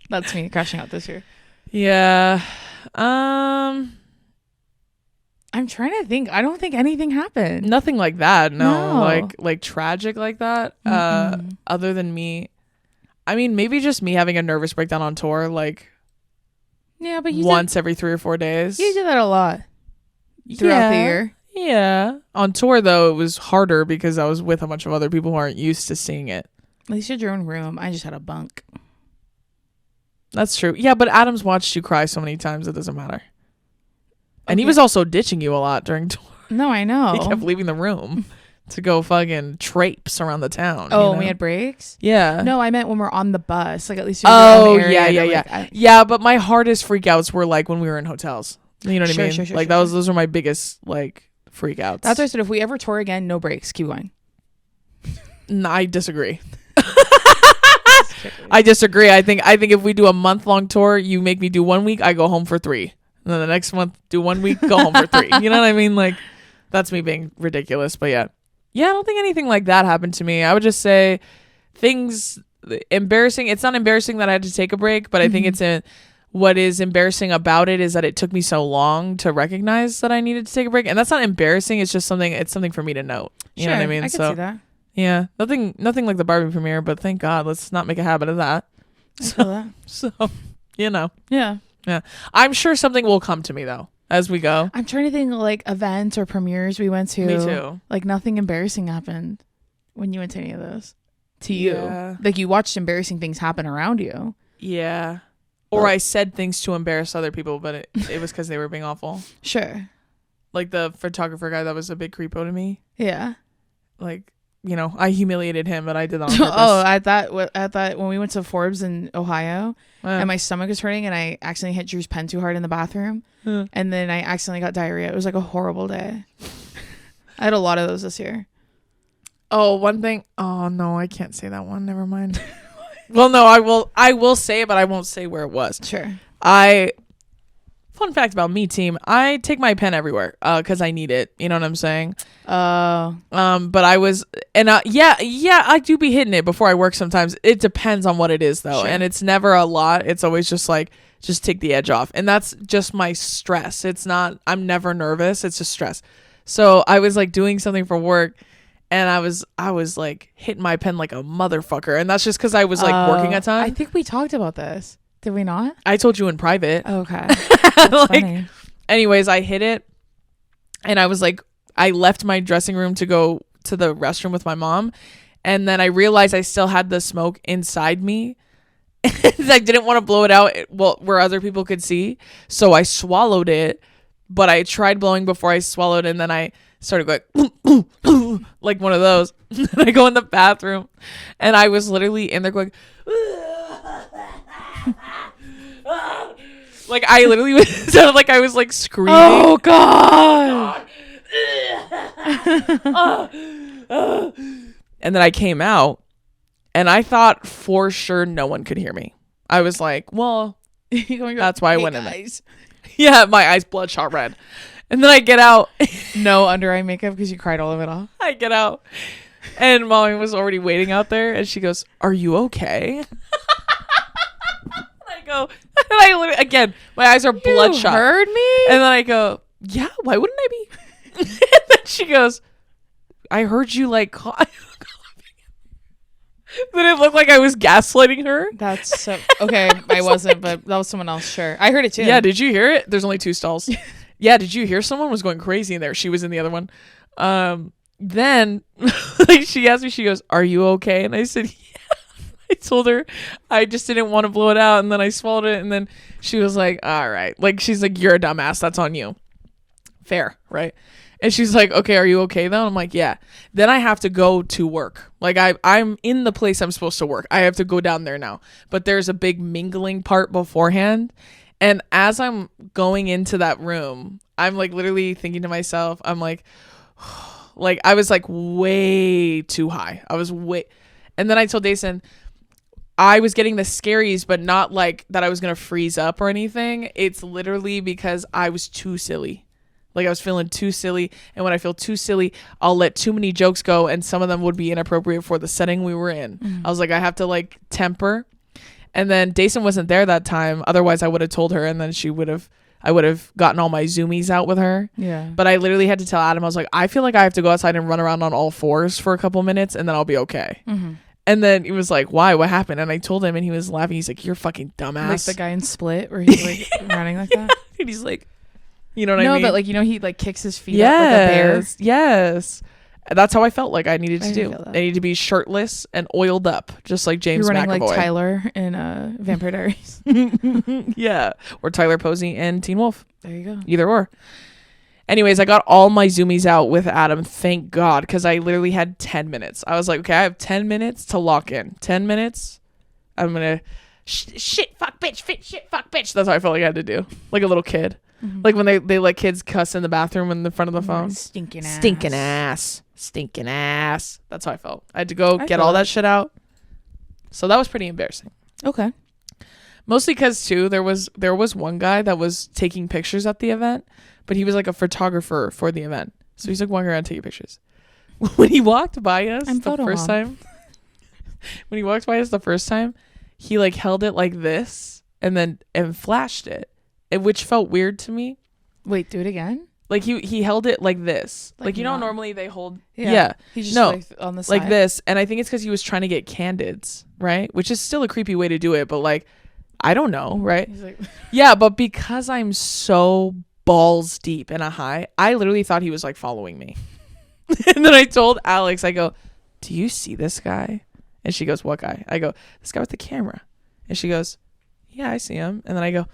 That's me crashing out this year. Yeah. I'm trying to think. I don't think anything happened. Nothing like that. No. No. Like tragic like that. Other than me. I mean, maybe just me having a nervous breakdown on tour, like yeah, but you once every 3 or 4 days. You did that a lot throughout the year. Yeah. On tour though, it was harder because I was with a bunch of other people who aren't used to seeing it. At least you had your own room. I just had a bunk. That's true. Yeah, but Adam's watched you cry so many times it doesn't matter. And he Okay. was also ditching you a lot during tour. No, I know. He kept leaving the room to go fucking traipse around the town. Oh, you know? when we had breaks? Yeah. No, I meant when we're on the bus. Like at least you have your own area to, like, Yeah, but my hardest freakouts were like when we were in hotels. You know what I mean? Sure, Like those were my biggest like freakouts. That's why I said if we ever tour again, no breaks. Keep going. No, I disagree. I disagree. I think if we do a month-long tour, you make me do 1 week, I go home for 3. And then the next month, do 1 week, go home for 3. You know what I mean? Like, that's me being ridiculous. But yeah. Yeah, I don't think anything like that happened to me. I would just say things embarrassing. It's not embarrassing that I had to take a break, but I think what is embarrassing about it is that it took me so long to recognize that I needed to take a break. And that's not embarrassing. It's just something for me to note. You know what I mean? I can see that. Yeah, nothing like the Barbie premiere, but thank God, let's not make a habit of that. I feel that. So, you know. Yeah. Yeah. I'm sure something will come to me though. as we go. I'm trying to think like events or premieres we went to. Me too. Like nothing embarrassing happened when you went to any of those. To you. Yeah. Like you watched embarrassing things happen around you. Yeah. Or I said things to embarrass other people, but it was because they were being awful. Sure. Like the photographer guy that was a big creepo to me. Yeah. Like, you know, I humiliated him, but I did that on purpose. Oh, at that when we went to Forbes in Ohio, and my stomach was hurting, and I accidentally hit Drew's pen too hard in the bathroom, and then I accidentally got diarrhea. It was like a horrible day. I had a lot of those this year. Oh, one thing. Oh no, I can't say that one. Never mind. Well, no, I will say it, but I won't say where it was. Sure. Fun fact about me, team. I take my pen everywhere because I need it. You know what I'm saying? But I was, and yeah, I do be hitting it before I work sometimes. It depends on what it is though, and it's never a lot. It's always just like, just take the edge off, and that's just my stress. It's not. I'm never nervous. It's just stress. So I was like doing something for work, and I was like hitting my pen like a motherfucker, and that's just because I was like working a ton. I think we talked about this. Did we not? I told you in private. Okay. Like, funny. Anyways, I hit it, and I was like, I left my dressing room to go to the restroom with my mom, and then I realized I still had the smoke inside me. I didn't want to blow it out where other people could see, so I swallowed it, but I tried blowing before I swallowed, and then I started going like one of those. And I go in the bathroom, and I was literally in there going like I literally sounded like I was like screaming. Oh God. And then I came out, and I thought for sure no one could hear me. I was like, well, that's why I went in there. Yeah, my eyes bloodshot red. And then I get out. No under eye makeup because you cried all of it off. I get out, and mommy was already waiting out there, and she goes, "Are you okay?" I go, and I literally, again, my eyes are bloodshot. You heard me? And then I go, yeah, why wouldn't I be? And then she goes, I heard you like coughing. Then it looked like I was gaslighting her. That's so okay. I wasn't, but that was someone else. Sure, I heard it too. Yeah, did you hear it? There's only 2 stalls. Yeah, did you hear someone was going crazy in there? She was in the other one. Then like she asked me, she goes, "Are you okay?" And I said, "Yeah." I told her I just didn't want to blow it out, and then I swallowed it, and then she was like, "All right." Like she's like, "You're a dumbass. That's on you." Fair, right? And she's like, "Okay, are you okay though?" And I'm like, "Yeah." Then I have to go to work. Like I'm in the place I'm supposed to work. I have to go down there now. But there's a big mingling part beforehand. And as I'm going into that room, I'm like literally thinking to myself, I'm like, like I was like way too high. And then I told Deison, I was getting the scaries, but not like that I was going to freeze up or anything. It's literally because I was too silly. Like I was feeling too silly. And when I feel too silly, I'll let too many jokes go, and some of them would be inappropriate for the setting we were in. I was like, I have to like temper. And then Deison wasn't there that time. Otherwise I would have told her, and then I would have gotten all my zoomies out with her. Yeah. But I literally had to tell Adam, I was like, I feel like I have to go outside and run around on all 4s for a couple minutes, and then I'll be okay. And then he was like, why? What happened? And I told him, and he was laughing. He's like, you're fucking dumbass. Like the guy in Split where he's like running like that. And he's like, you know what I mean? No, but like, you know, he like kicks his feet up like a bear. Yes. That's how I felt like I needed to do. I I needed to be shirtless and oiled up, just like James You're running McAvoy. like Tyler in Vampire Diaries. Yeah. Or Tyler Posey and Teen Wolf. There you go. Either or. Anyways, I got all my zoomies out with Adam, thank God, because I literally had 10 minutes. I was like, okay, I have 10 minutes to lock in. 10 minutes, I'm going to shit, fuck, bitch, shit, fuck, bitch. That's how I felt like I had to do. Like a little kid. Like when they let kids cuss in the bathroom in the front of the phone. Stinking ass. Stinking ass. That's how I felt. I had to go get all that shit out. So that was pretty embarrassing. Okay. Mostly because, too, there was one guy that was taking pictures at the event, but he was like a photographer for the event. So he's like walking around taking pictures. When he walked by us the first time, he like held it like this and flashed it, which felt weird to me. Wait, do it again? Like he held it like this. Like you know, normally they hold. Yeah. He just like on the side. Like this. And I think it's because he was trying to get candids, right? Which is still a creepy way to do it, but like, I don't know, right? He's like, yeah, but because I'm so balls deep in a high. I literally thought he was like following me. And then I told Alex, I go, do you see this guy? And she goes, what guy? I go, this guy with the camera. And she goes, yeah, I see him. And then I go,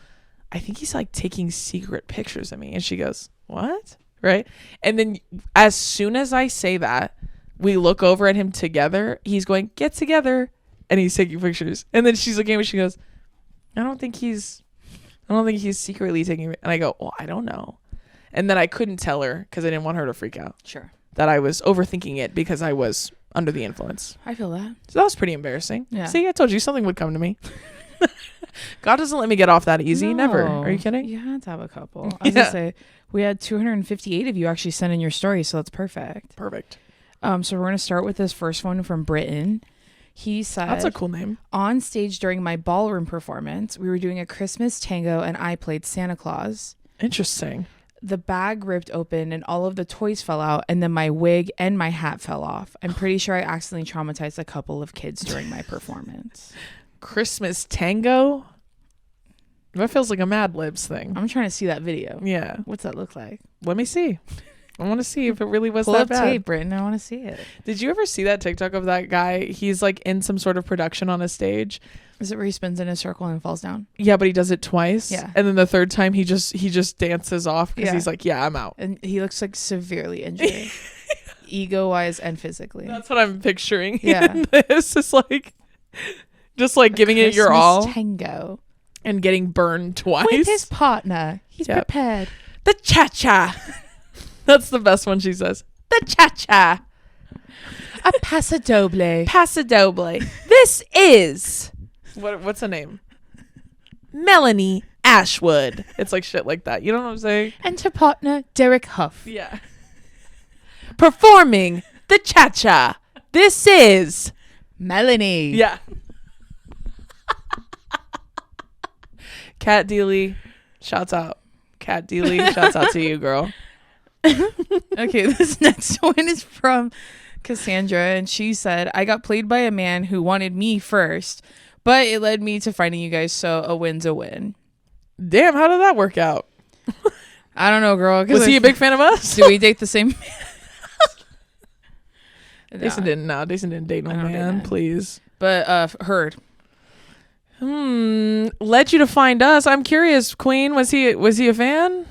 I think he's like taking secret pictures of me. And she goes, what? Right? And then as soon as I say that, we look over at him together. He's going, get together. And he's taking pictures. And then she's looking at me. She goes, I don't think he's secretly taking. And I go, well, I don't know. And then I couldn't tell her because I didn't want her to freak out. Sure. That I was overthinking it because I was under the influence. I feel that. So that was pretty embarrassing. Yeah. See, I told you something would come to me. God doesn't let me get off that easy. No. Never. Are you kidding? You had to have a couple. I was gonna say we had 258 of you actually send in your story, so that's perfect. Perfect. So we're gonna start with this first one from Britain. He said, that's a cool name. On stage during my ballroom performance, we were doing a Christmas tango and I played Santa Claus. Interesting. The bag ripped open and all of the toys fell out, and then my wig and my hat fell off. I'm pretty sure I accidentally traumatized a couple of kids during my performance. Christmas tango? That feels like a Mad Libs thing. I'm trying to see that video. Yeah. What's that look like? Let me see. I want to see if it really was Pull that up bad. tape, Britton. I want to see it. Did you ever see that TikTok of that guy? He's like in some sort of production on a stage. Is it where he spins in a circle and falls down? Yeah, but he does it twice. Yeah. And then the third time he just dances off because Yeah. he's like, yeah, I'm out. And he looks like severely injured, ego-wise and physically. That's what I'm picturing. Yeah. This is like just like giving it your all Tango. and getting burned twice. With his partner. He's Yep. prepared. The cha-cha. That's the best one she says. The cha-cha. A pasodoble. Pasodoble. This is what's the name? Melanie Ashwood. It's like shit like that. You know what I'm saying? And her partner, Derek Huff. Yeah. Performing the cha-cha. This is Melanie. yeah. Kat Deely, shouts out. Kat Deely, shouts out to you, girl. Okay, this next one is from Cassandra, and she said, I got played by a man who wanted me first, but it led me to finding you guys, so a win's a win. Damn, how did that work out? I don't know, girl. Was he a big fan of us? Do we date the same man? Deison didn't date no I don't man, date please. But heard. Led you to find us. I'm curious, Queen. Was he a fan?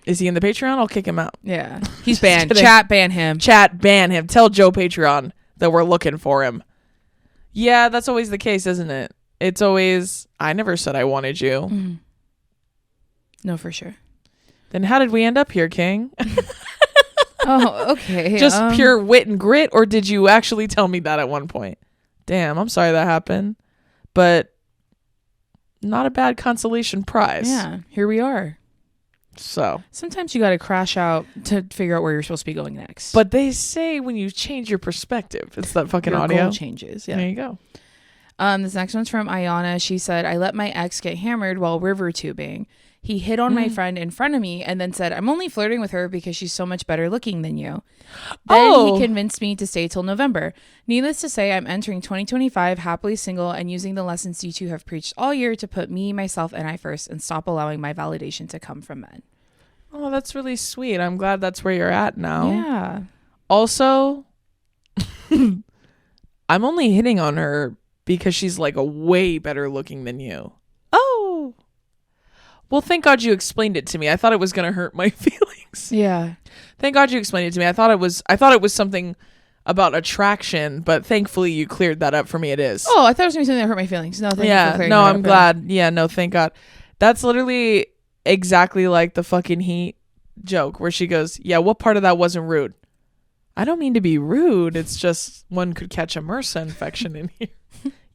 Is he in the Patreon? I'll kick him out. Yeah. He's banned. kidding. Chat ban him. Chat ban him. Tell Joe Patreon that we're looking for him. Yeah, that's always the case, isn't it? It's always, I never said I wanted you. Mm. No, for sure. Then how did we end up here, King? Oh, okay. Just pure wit and grit, or did you actually tell me that at one point? Damn, I'm sorry that happened. But not a bad consolation prize. Yeah, here we are. So Sometimes you got to crash out to figure out where you're supposed to be going next. but they say when you change your perspective, it's that fucking your audio goal changes. Yeah. There you go. This next one's from Ayana. She said, I let my ex get hammered while river tubing. He hit on my friend in front of me and then said, I'm only flirting with her because she's so much better looking than you. Then he convinced me to stay till November. Needless to say, I'm entering 2025 happily single and using the lessons you two have preached all year to put me, myself, and I first and stop allowing my validation to come from men. Oh, that's really sweet. I'm glad that's where you're at now. Yeah. Also, I'm only hitting on her because she's like a way better looking than you. Oh. Well, thank God you explained it to me. I thought it was going to hurt my feelings. Yeah. Thank God you explained it to me. I thought it was something about attraction, but thankfully you cleared that up for me. It is. Oh, I thought it was going to be something that hurt my feelings. No, thank you for clearing that up. I'm glad. Yeah, no, thank God. That's literally exactly like the fucking Heat joke where she goes, yeah, what part of that wasn't rude? I don't mean to be rude. It's just one could catch a MRSA infection in here.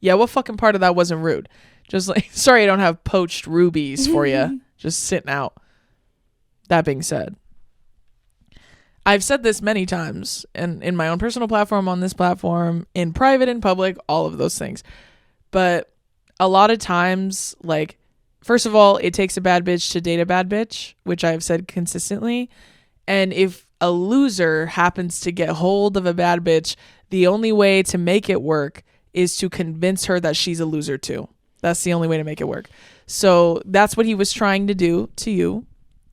Yeah, what fucking part of that wasn't rude? Just like, sorry I don't have poached rubies for you. Just sitting out. That being said, I've said this many times in my own personal platform, on this platform, in private, in public, all of those things. But a lot of times, like, first of all, it takes a bad bitch to date a bad bitch, which I've said consistently. And if a loser happens to get hold of a bad bitch, the only way to make it work is to convince her that she's a loser too. That's the only way to make it work. So that's what he was trying to do to you.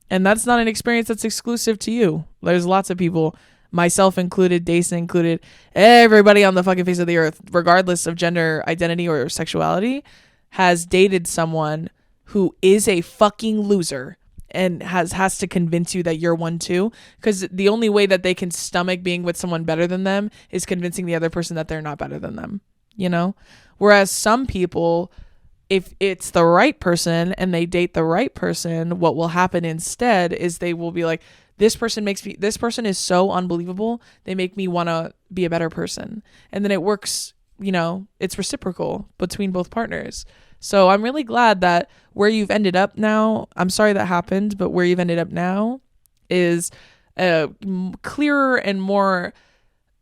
And that's not an experience that's exclusive to you. There's lots of people, myself included, Deison included, everybody on the fucking face of the earth, regardless of gender identity or sexuality, has dated someone who is a fucking loser and has to convince you that you're one too. Because the only way that they can stomach being with someone better than them is convincing the other person that they're not better than them, you know? Whereas some people, if it's the right person and they date the right person, what will happen instead is they will be like, this person is so unbelievable. They make me want to be a better person. And then it works, you know, it's reciprocal between both partners. So I'm really glad that where you've ended up now, I'm sorry that happened, but where you've ended up now is a clearer and more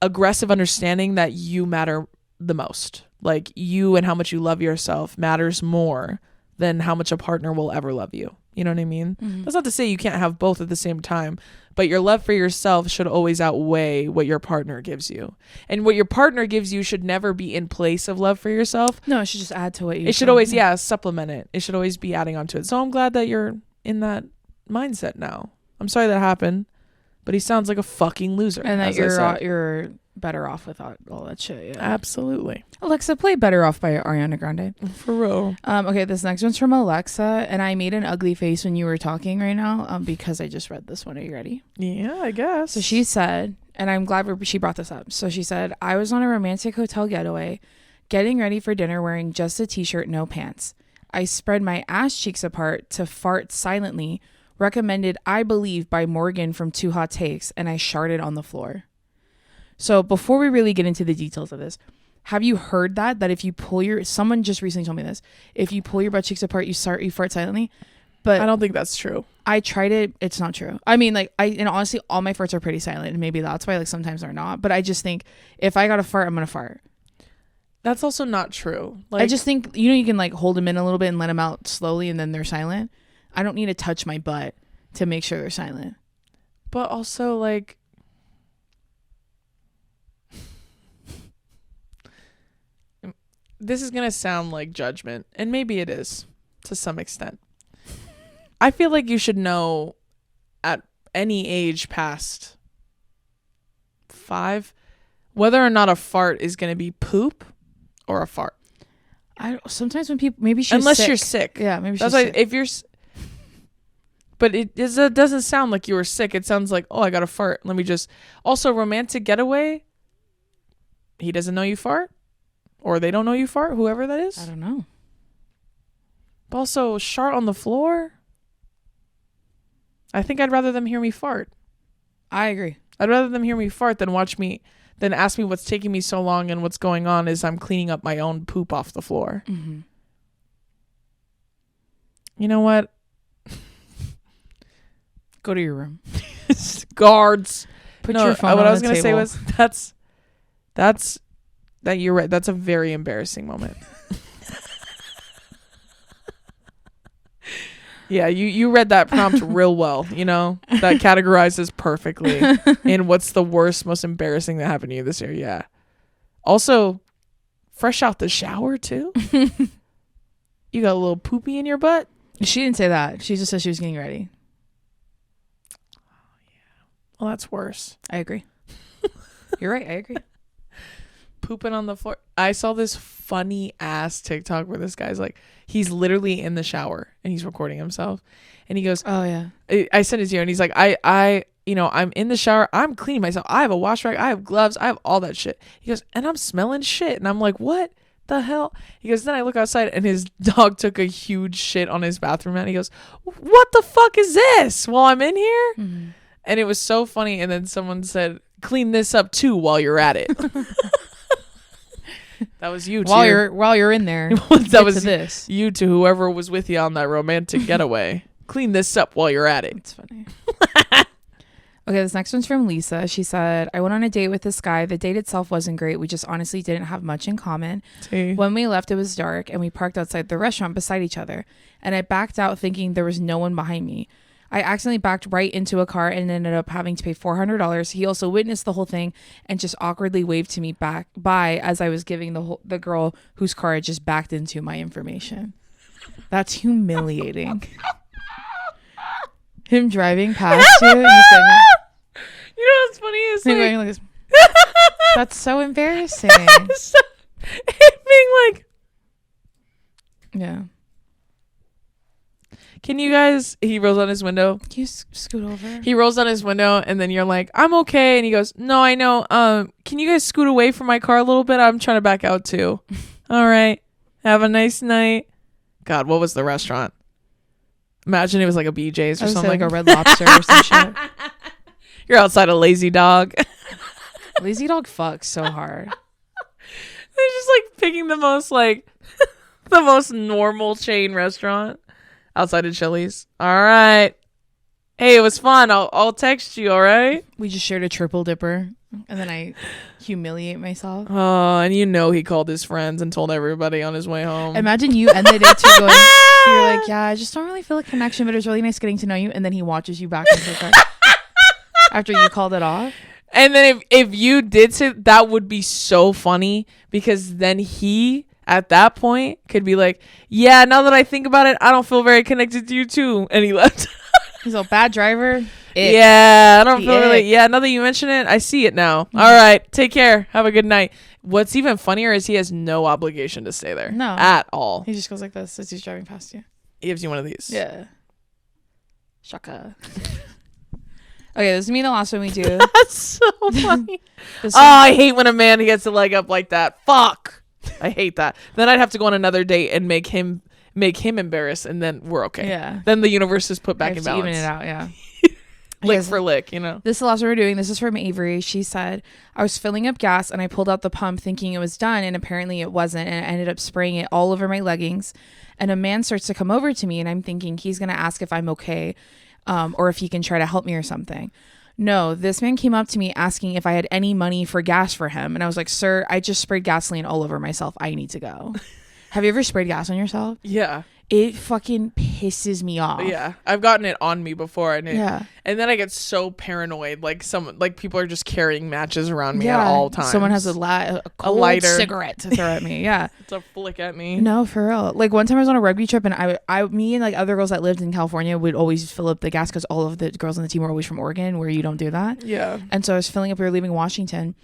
aggressive understanding that you matter the most. Like, you and how much you love yourself matters more than how much a partner will ever love you. You know what I mean? Mm-hmm. That's not to say you can't have both at the same time, but your love for yourself should always outweigh what your partner gives you. And what your partner gives you should never be in place of love for yourself. No, it should just add to what you. It should always, supplement it. It should always be adding on to it. So I'm glad that you're in that mindset now. I'm sorry that happened, but he sounds like a fucking loser. And that you're better off without all that shit. Yeah, absolutely. Alexa, play "Better Off" by Ariana Grande. For real. Okay, this next one's from Alexa, and I made an ugly face when you were talking right now, because I just read this one. Are you ready? Yeah, I guess. So she said, and I'm glad she brought this up. So she said, I was on a romantic hotel getaway, getting ready for dinner, wearing just a t-shirt, no pants. I spread my ass cheeks apart to fart silently, recommended, I believe, by Morgan from Too Hot Takes, and I sharted on the floor. So before we really get into the details of this, have you heard that if you pull someone just recently told me this, if you pull your butt cheeks apart, you fart silently? But I don't think that's true. I tried it. It's not true. I mean, like, and honestly, all my farts are pretty silent, and maybe that's why, like, sometimes they're not. But I just think if I got to fart, I'm going to fart. That's also not true. Like, I just think, you can, like, hold them in a little bit and let them out slowly, and then they're silent. I don't need to touch my butt to make sure they're silent. But also, like, this is going to sound like judgment, and maybe it is to some extent. I feel like you should know at any age past 5 whether or not a fart is going to be poop or a fart. Sometimes when people, maybe she's unless sick. You're sick. Yeah, maybe she's that's sick. Why if you're, but it doesn't sound like you were sick. It sounds like, oh, I got a fart. Let me just. Also, romantic getaway. He doesn't know you fart, or they don't know you fart. Whoever that is. I don't know. But also, shart on the floor. I think I'd rather them hear me fart. I agree. I'd rather them hear me fart than ask me what's taking me so long and what's going on as I'm cleaning up my own poop off the floor. Mm-hmm. You know what? Go to your room. Guards. Put your phone on what the I was going to say table. was that you're right. That's a very embarrassing moment. Yeah, you read that prompt real well, that categorizes perfectly in what's the worst, most embarrassing that happened to you this year. Yeah. Also, fresh out the shower too. You got a little poopy in your butt. She didn't say that. She just said she was getting ready. Oh, yeah. Well, that's worse. I agree. You're right. I agree. Pooping on the floor. I saw this funny ass TikTok where this guy's like, he's literally in the shower and he's recording himself, and he goes, "Oh yeah." I sent it to you, and he's like, I'm in the shower, I'm cleaning myself, I have a wash rag, I have gloves, I have all that shit. He goes, and I'm smelling shit, and I'm like, what the hell? He goes, then I look outside and his dog took a huge shit on his bathroom mat. And he goes, what the fuck is this while I'm in here? Mm-hmm. And it was so funny. And then someone said, clean this up too while you're at it. That was you while you're in there. That was this. You to whoever was with you on that romantic getaway. Clean this up while you're at it. It's funny. Okay, this next one's from Lisa. She said, I went on a date with this guy. The date itself wasn't great. We just honestly didn't have much in common. When we left, it was dark, and we parked outside the restaurant beside each other. And I backed out thinking there was no one behind me. I accidentally backed right into a car and ended up having to pay $400. He also witnessed the whole thing and just awkwardly waved to me by as I was giving the girl whose car I just backed into my information. That's humiliating. Him driving past you and just going, You know what's funny is him like, going like this. That's so embarrassing. it being like, Yeah. can you guys, he rolls on his window. Can you scoot over? He rolls down his window and then you're like, I'm okay. And he goes, no, I know. Can you guys scoot away from my car a little bit? I'm trying to back out too. All right. Have a nice night. God, what was the restaurant? Imagine it was like a BJ's or something. Like a Red Lobster or some shit. You're outside a Lazy Dog. Lazy Dog fucks so hard. They're just like picking the most like the most normal chain restaurant outside of Chili's. All right. Hey, it was fun. I'll text you, all right? We just shared a triple dipper and then I humiliate myself. Oh, and you know he called his friends and told everybody on his way home. Imagine you end the day too going, you're like, yeah, I just don't really feel a connection, but it was really nice getting to know you. And then he watches you back into the car after you called it off. And then if you did say that would be so funny because then he at that point could be like, yeah, now that I think about it, I don't feel very connected to you too. And he left. He's a bad driver. Yeah, I don't feel really. Yeah, now that you mention it, I see it now. Mm-hmm. All right, take care. Have a good night. What's even funnier is he has no obligation to stay there. No. At all. He just goes like this as he's driving past you. He gives you one of these. Yeah. Shaka. Okay, this is me the last one we do. That's so funny. This I hate when a man gets a leg up like that. Fuck. I hate that. Then I'd have to go on another date and make him embarrassed, and then we're okay. Yeah. Then the universe is put back in balance. Even it out, yeah. Lick for lick, you know. This is the last one we're doing. This is from Avery. She said, I was filling up gas and I pulled out the pump thinking it was done, and apparently it wasn't, and I ended up spraying it all over my leggings. And a man starts to come over to me, and I'm thinking he's going to ask if I'm okay, or if he can try to help me or something. No, this man came up to me asking if I had any money for gas for him. And I was like, sir, I just sprayed gasoline all over myself. I need to go. Have you ever sprayed gas on yourself? Yeah. It fucking pisses me off. Yeah. I've gotten it on me before. And yeah. And then I get so paranoid. Like people are just carrying matches around me at all times. Someone has a cold lighter cigarette to throw at me. Yeah. To flick at me. No, for real. Like one time I was on a rugby trip, and me and like other girls that lived in California would always fill up the gas because all of the girls on the team were always from Oregon, where you don't do that. Yeah. And so I was filling up. We were leaving Washington,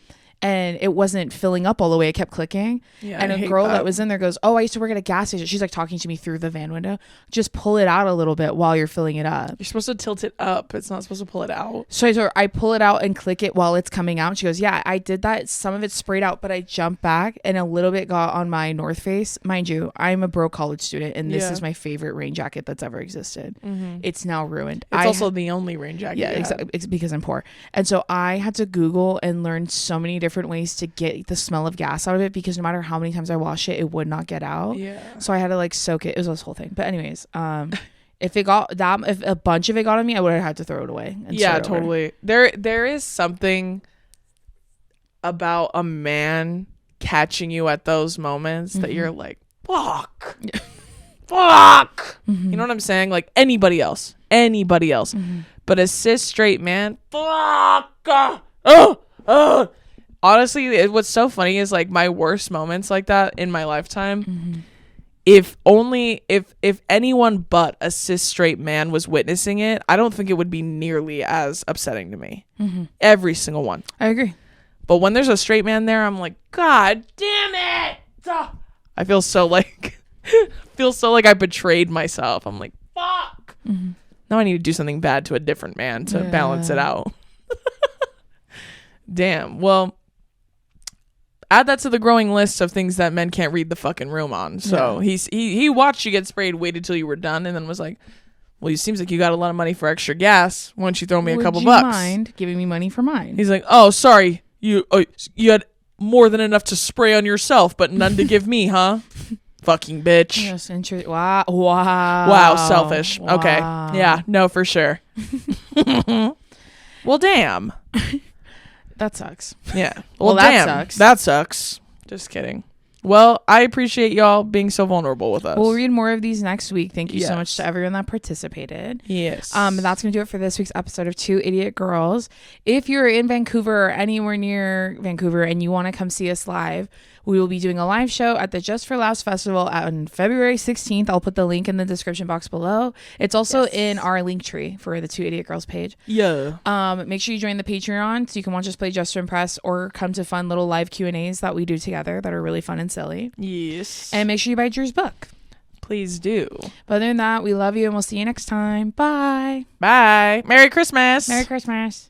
and it wasn't filling up all the way. It kept clicking. Yeah, and a girl that was in there goes, oh, I used to work at a gas station. She's like talking to me through the van window. Just pull it out a little bit while you're filling it up. You're supposed to tilt it up. It's not supposed to pull it out. So I told her, I pull it out and click it while it's coming out. She goes, yeah, I did that. Some of it sprayed out, but I jumped back and a little bit got on my North Face. Mind you, I'm a broke college student, and this is my favorite rain jacket that's ever existed. Mm-hmm. It's now ruined. It's also the only rain jacket. Yeah, exactly. It's because I'm poor. And so I had to Google and learn so many different ways to get the smell of gas out of it, because no matter how many times I wash it, it would not get out. Yeah. So I had to like soak it. It was this whole thing. But anyways, if a bunch of it got on me, I would have had to throw it away. And yeah, start over. totally. There is something about a man catching you at those moments that you're like, fuck. Fuck. Mm-hmm. You know what I'm saying? Like anybody else. Mm-hmm. But a cis straight man, fuck. Honestly, what's so funny is like my worst moments like that in my lifetime. Mm-hmm. If anyone but a cis straight man was witnessing it, I don't think it would be nearly as upsetting to me. Mm-hmm. Every single one. I agree. But when there's a straight man there, I'm like, God damn it! I feel so like I betrayed myself. I'm like, fuck. Mm-hmm. Now I need to do something bad to a different man to balance it out. Damn. Well, add that to the growing list of things that men can't read the fucking room on. So he watched you get sprayed, waited till you were done, and then was like, well, it seems like you got a lot of money for extra gas. Why don't you throw me a couple bucks? Would you mind giving me money for mine? He's like, oh, sorry. You had more than enough to spray on yourself, but none to give me, huh? Fucking bitch. Yes, wow. Selfish. Wow. Okay. Yeah, no, for sure. Well, damn. That sucks. Yeah. Well, damn. that sucks. That sucks. Just kidding. Well, I appreciate y'all being so vulnerable with us. We'll read more of these next week. Thank you so Yes. much to everyone that participated. Yes. That's going to do it for this week's episode of Two Idiot Girls. If you're in Vancouver or anywhere near Vancouver and you want to come see us live, we will be doing a live show at the Just for Laughs Festival on February 16th. I'll put the link in the description box below. It's also in our link tree for the Two Idiot Girls page. Yeah. Make sure you join the Patreon so you can watch us play Just to Impress or come to fun little live Q&As that we do together that are really fun and silly. Yes. And make sure you buy Drew's book. Please do. But other than that, we love you and we'll see you next time. Bye. Bye. Merry Christmas. Merry Christmas.